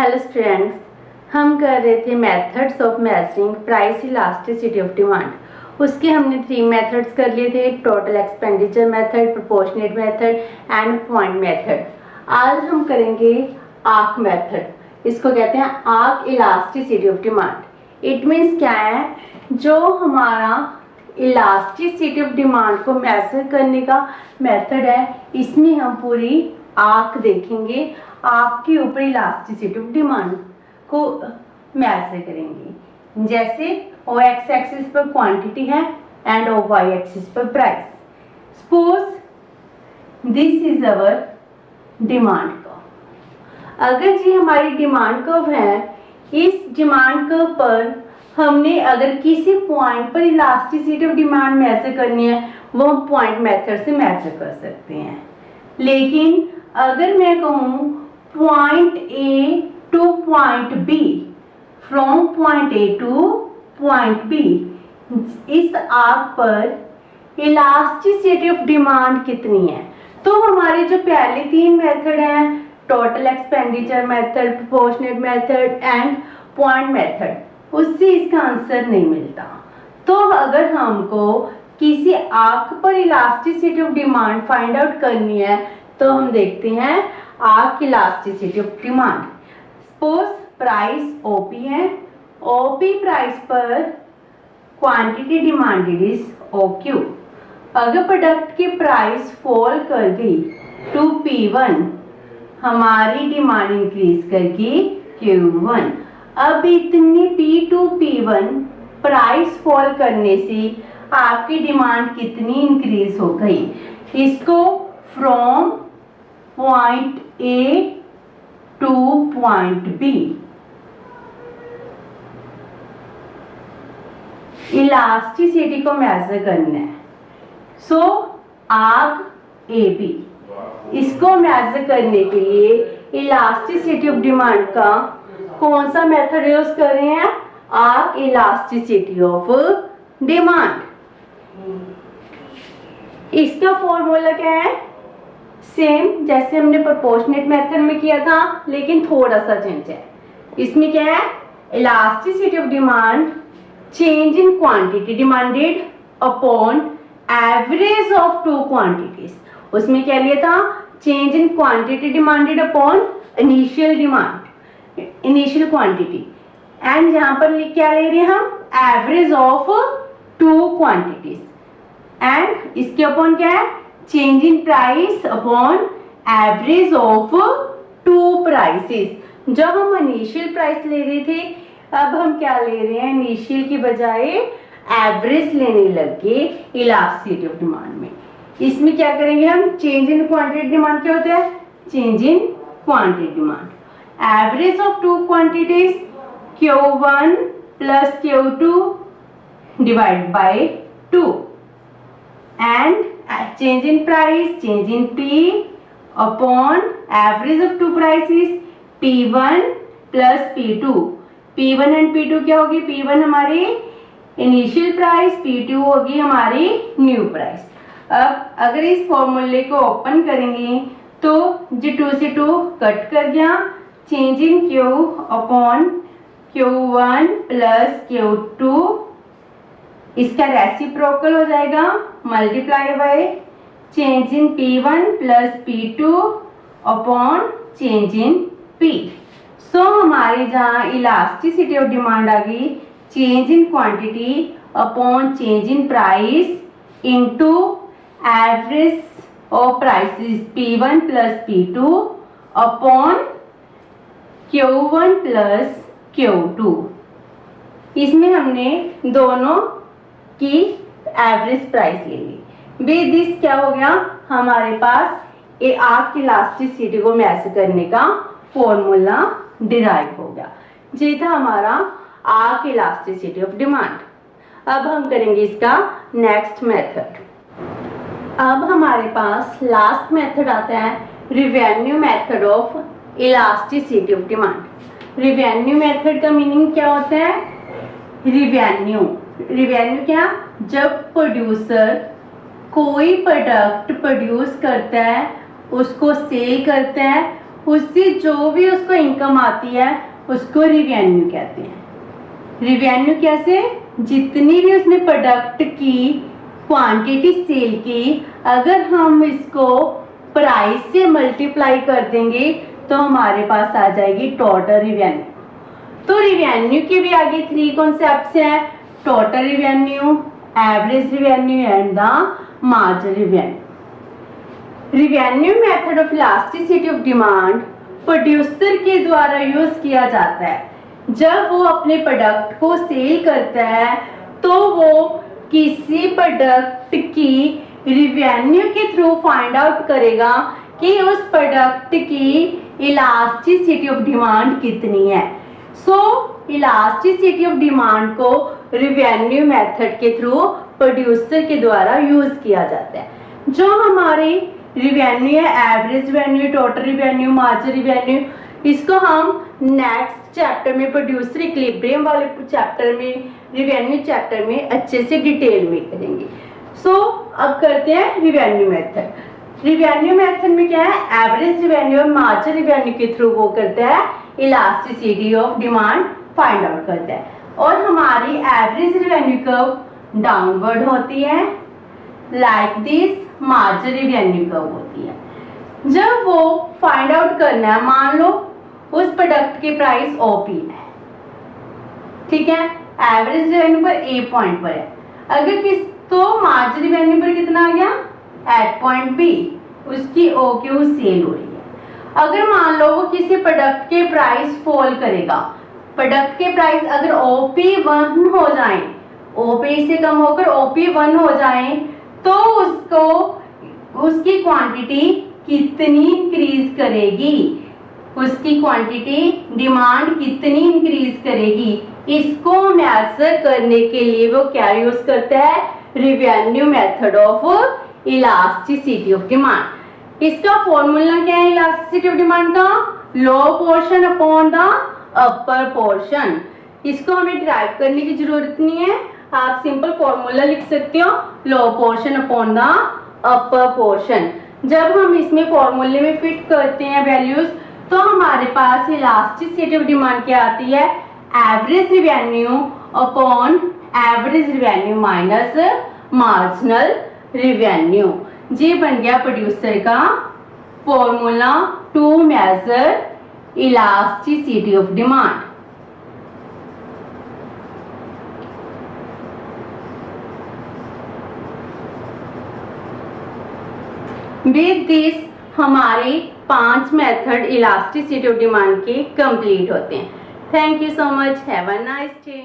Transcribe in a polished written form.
Hello students, हम कर रहे थे methods of measuring price elasticity of demand. उसके हमने 3 मेथड्स कर लिए थे, total expenditure method, proportionate method and point method. आज हम करेंगे आर्क मेथड। इसको कहते हैं arc elasticity of demand. It means क्या है, जो हमारा इलास्टिसिटी ऑफ डिमांड को मेजर करने का मेथड है, इसमें हम पूरी आर्क देखेंगे। आर्क के ऊपर इलास्टिसिटी ऑफ डिमांड को मेजर करेंगे। जैसे ओ एक्स एक्सिस पर क्वांटिटी है एंड ओ वाई एक्सिस पर price. Suppose this is our demand curve. अगर जी हमारी डिमांड कर्व है, इस डिमांड कर्व पर हमने अगर किसी पॉइंट पर इलास्टिसिटी ऑफ डिमांड मेजर करनी है, वो हम पॉइंट मेथड से मेजर कर सकते हैं। लेकिन अगर मैं कहूँ point A to point B, from point A to point B, इस आर्क पर इलास्टिसिटी ऑफ डिमांड कितनी है, तो हमारे जो पहले 3 मेथड हैं, total expenditure method, proportionate method and point method, उससे इसका आंसर नहीं मिलता। तो अगर हमको किसी आर्क पर elasticity of demand find out करनी है, तो हम देखते हैं arc elasticity of demand. Suppose price OP है, ओपी प्राइस पर क्वांटिटी डिमांडेड इज ओक्यू। अगर प्रोडक्ट की प्राइस फॉल कर गई टू P1, हमारी डिमांड इंक्रीज करके Q1। अब इतनी P2 P1 प्राइस फॉल करने से आपकी डिमांड कितनी इंक्रीज हो गई। इसको from point A to point B elasticity को मेजर करना है। सो आर्क ए बी, इसको मेजर करने के लिए इलास्टिसिटी ऑफ डिमांड का कौन सा मेथड यूज कर रहे हैं, आर्क इलास्टिसिटी ऑफ डिमांड। इसका फॉर्मूला क्या है, सेम जैसे हमने प्रोपोर्शनेट मेथड में किया था, लेकिन थोड़ा सा चेंज है। इसमें क्या है, elasticity of demand change in quantity demanded upon average of 2 quantities. उसमें क्या लिया था, change in quantity demanded upon initial demand, initial quantity. And यहाँ पर क्या ले रहे हैं हम, एवरेज ऑफ 2 क्वांटिटीज। एंड इसके अपॉन क्या है, change in price upon average of 2 prices. जब हम इनिशियल प्राइस ले रहे थे, अब हम क्या ले रहे हैं, इनिशियल की बजाय एवरेज लेने लग गए इलास्टिसिटी ऑफ डिमांड में। इसमें क्या करेंगे हम, चेंज इन क्वांटिटी डिमांड क्या होता है, change in quantity demand, average of 2 quantities Q1 plus Q2 divide by 2 and change in price, change in P upon average of 2 prices P1 plus P2। P1 and P2 क्या होगी, P1 हमारी initial price, P2 होगी हमारी new price. अब अगर इस फॉर्मूले को ओपन करेंगे तो जो 2 से 2 कट कर गया, change in Q upon Q1 plus Q2, इसका रेसिप्रोकल हो जाएगा, multiply by change in P1 plus P2 upon change in P। सो हमारे जहाँ इलास्टिसिटी ऑफ डिमांड आ गई, change in quantity upon change in price into average of prices P1 plus P2 upon Q1 plus Q2। इसमें हमने दोनों की average price ले ली। With this क्या हो गया, हमारे पास ये आर्क इलास्टिसिटी को मेजर करने का फॉर्मूला डिराइव हो गया। ये था हमारा आर्क इलास्टिसिटी ऑफ डिमांड। अब हम करेंगे इसका नेक्स्ट मेथड। अब हमारे पास लास्ट मेथड आता है revenue method of elasticity of demand. Revenue method का मीनिंग क्या होता है, रिवेन्यू क्या, जब प्रोड्यूसर कोई प्रोडक्ट प्रोड्यूस करता है, उसको सेल करता है, उससे जो भी उसको इनकम आती है उसको रिवेन्यू कहते हैं। रिवेन्यू कैसे? जितनी भी उसने प्रोडक्ट की क्वांटिटी सेल की, अगर हम इसको प्राइस से मल्टीप्लाई कर देंगे तो हमारे पास आ जाएगी टोटल रिवेन्यू। तो रिवेन्यू के भी आगे 3 कॉन्सेप्ट्स हैं, total revenue, average revenue and the margin revenue. Revenue method of elasticity of demand producer के द्वारा यूज किया जाता है। जब वो अपने प्रोडक्ट को सेल करता है तो वो किसी प्रोडक्ट की रिवेन्यू के थ्रू फाइंड आउट करेगा कि उस प्रोडक्ट की इलास्टिसिटी ऑफ डिमांड कितनी है। सो इलास्टिसिटी ऑफ डिमांड को रिवेन्यू मेथड के थ्रू प्रोड्यूसर के द्वारा यूज किया जाता है। जो हमारी रिवेन्यू है, average revenue, total revenue, margin revenue, इसको हम नेक्स्ट चैप्टर में, प्रोड्यूसर इक्विलिब्रियम वाले चैप्टर में, रिवेन्यू चैप्टर में अच्छे से डिटेल में करेंगे। सो अब करते हैं रिवेन्यू मेथड। रिवेन्यू मेथड में क्या है? एवरेज रिवेन्यू और मार्जिन रिवेन्यू के थ्रू वो करता है elasticity of demand find out करता है। और हमारी एवरेज रिवेन्यू कर्व डाउनवर्ड होती है, like this. Margin revenue curve होती है। जब वो फाइंड आउट करना है, मान लो उस प्रोडक्ट की प्राइस ओपी है, ठीक है, एवरेज रिवेन्यू पर ए पॉइंट पर है, अगर किस तो मार्जिन रिवेन्यू पर कितना आ गया? एट पॉइंट बी, उसकी ओ क्यू सेल हो रही है। अगर मान लो वो किसी प्रोडक्ट के प्राइस फॉल करेगा, प्रोडक्ट के प्राइस अगर ओपी 1 हो जाए, ओपी से कम होकर ओपी 1 हो जाए, तो उसको उसकी क्वांटिटी कितनी इंक्रीज करेगी, उसकी क्वांटिटी डिमांड कितनी इंक्रीज करेगी, इसको मेजर करने के लिए वो क्या यूज करता है? Revenue method of elasticity of demand. इसका फॉर्मूला क्या है इलास्टिसिटी ऑफ डिमांड का? Lower portion upon the upper portion. इसको हमें डिराइव करने की जरूरत नहीं है, आप सिंपल फॉर्मूला लिख सकते हो, lower portion upon the upper portion. जब हम इसमें फॉर्मूले में फिट करते हैं वैल्यूज, तो हमारे पास इलास्टिसिटी ऑफ डिमांड क्या आती है? Average revenue upon average revenue minus marginal revenue. ये बन गया प्रोड्यूसर का formula to measure elasticity of demand. With this हमारे 5 मेथड इलास्टिसिटी ऑफ डिमांड के कंप्लीट होते हैं। Thank you so much, have a nice day.